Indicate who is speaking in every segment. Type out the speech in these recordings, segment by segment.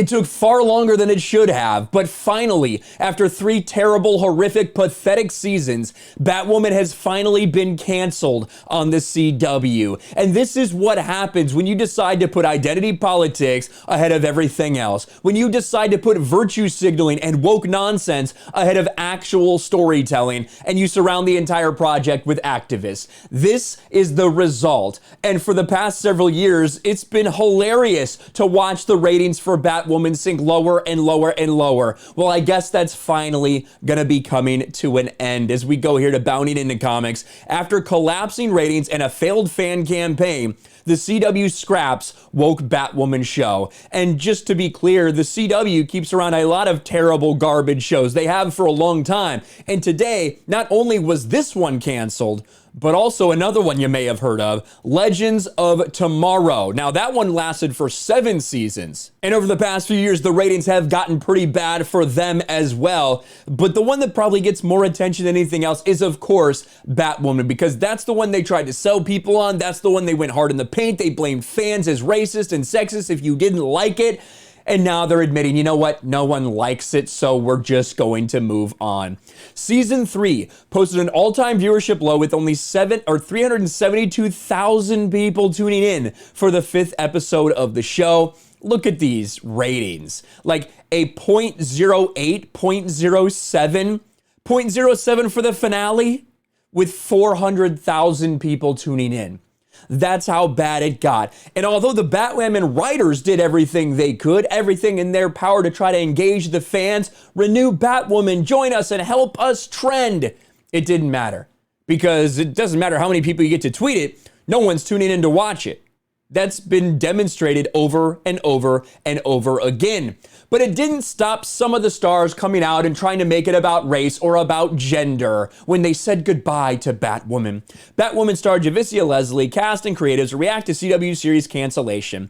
Speaker 1: It took far longer than it should have, but finally, after 3 terrible, horrific, pathetic seasons, Batwoman has finally been canceled on the CW. And this is what happens when you decide to put identity politics ahead of everything else. When you decide to put virtue signaling and woke nonsense ahead of actual storytelling, and you surround the entire project with activists. This is the result. And for the past several years, it's been hilarious to watch the ratings for Batwoman sink lower and lower and lower. Well, I guess that's finally gonna be coming to an end as we go here to Bounding into Comics. After collapsing ratings and a failed fan campaign, the CW scraps woke Batwoman show. And just to be clear, the CW keeps around a lot of terrible garbage shows. They have for a long time. And today, not only was this one canceled, but also another one you may have heard of, Legends of Tomorrow. Now that one lasted for 7 seasons. And over the past few years, the ratings have gotten pretty bad for them as well. But the one that probably gets more attention than anything else is, of course, Batwoman, because that's the one they tried to sell people on. That's the one they went hard in the paint. They blamed fans as racist and sexist if you didn't like it. And now they're admitting, you know what? No one likes it, so we're just going to move on. Season 3 posted an all-time viewership low with only 372,000 people tuning in for the 5th episode of the show. Look at these ratings. Like a 0.08, 0.07, 0.07 for the finale with 400,000 people tuning in. That's how bad it got. And although the Batwoman writers did everything they could, everything in their power to try to engage the fans, renew Batwoman, join us and help us trend, it didn't matter. Because it doesn't matter how many people you get to tweet it, no one's tuning in to watch it. That's been demonstrated over and over and over again. But it didn't stop some of the stars coming out and trying to make it about race or about gender when they said goodbye to Batwoman. Batwoman star Javicia Leslie, cast and creatives react to CW series cancellation.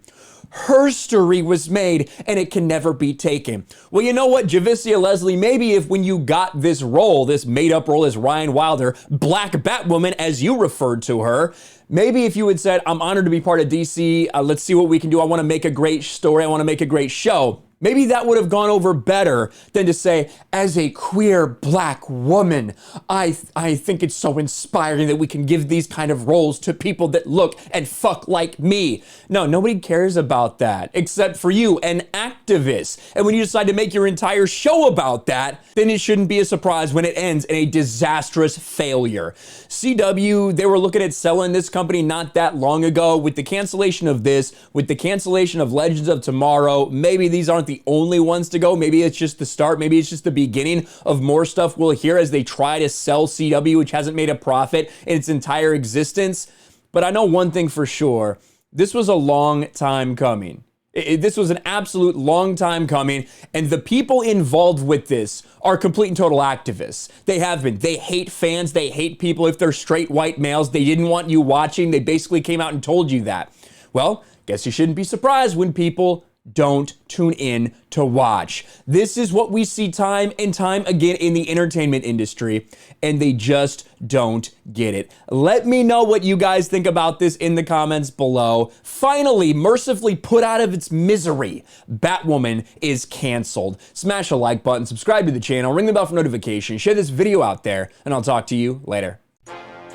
Speaker 1: Her story was made and it can never be taken. Well, you know what, Javicia Leslie, maybe if when you got this role, this made-up role as Ryan Wilder, Black Batwoman as you referred to her, maybe if you had said, I'm honored to be part of DC, let's see what we can do, I want to make a great story, I want to make a great show. Maybe that would have gone over better than to say, as a queer black woman, I think it's so inspiring that we can give these kind of roles to people that look and fuck like me. No, nobody cares about that, except for you, an activist. And when you decide to make your entire show about that, then it shouldn't be a surprise when it ends in a disastrous failure. CW, they were looking at selling this company not that long ago. With the cancellation of this, with the cancellation of Legends of Tomorrow, maybe these aren't the only ones to go. Maybe it's just the start. Maybe it's just the beginning of more stuff we'll hear as they try to sell CW, which hasn't made a profit in its entire existence. But I know one thing for sure. This was a long time coming. This was an absolute long time coming, and the people involved with this are complete and total activists. They have been. They hate fans. They hate people if they're straight white males. They didn't want you watching. They basically came out and told you that. Well, guess you shouldn't be surprised when people don't tune in to watch. This is what we see time and time again in the entertainment industry, and they just don't get it. Let me know what you guys think about this in the comments below. Finally, mercifully put out of its misery, Batwoman is canceled. Smash a like button, subscribe to the channel, ring the bell for notifications, share this video out there, and I'll talk to you later.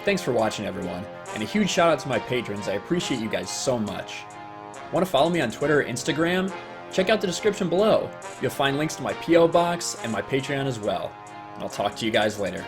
Speaker 1: Thanks for watching, everyone, and a huge shout out to my patrons. I appreciate you guys so much. Want to follow me on Twitter or Instagram? Check out the description below. You'll find links to my P.O. box and my Patreon as well. And I'll talk to you guys later.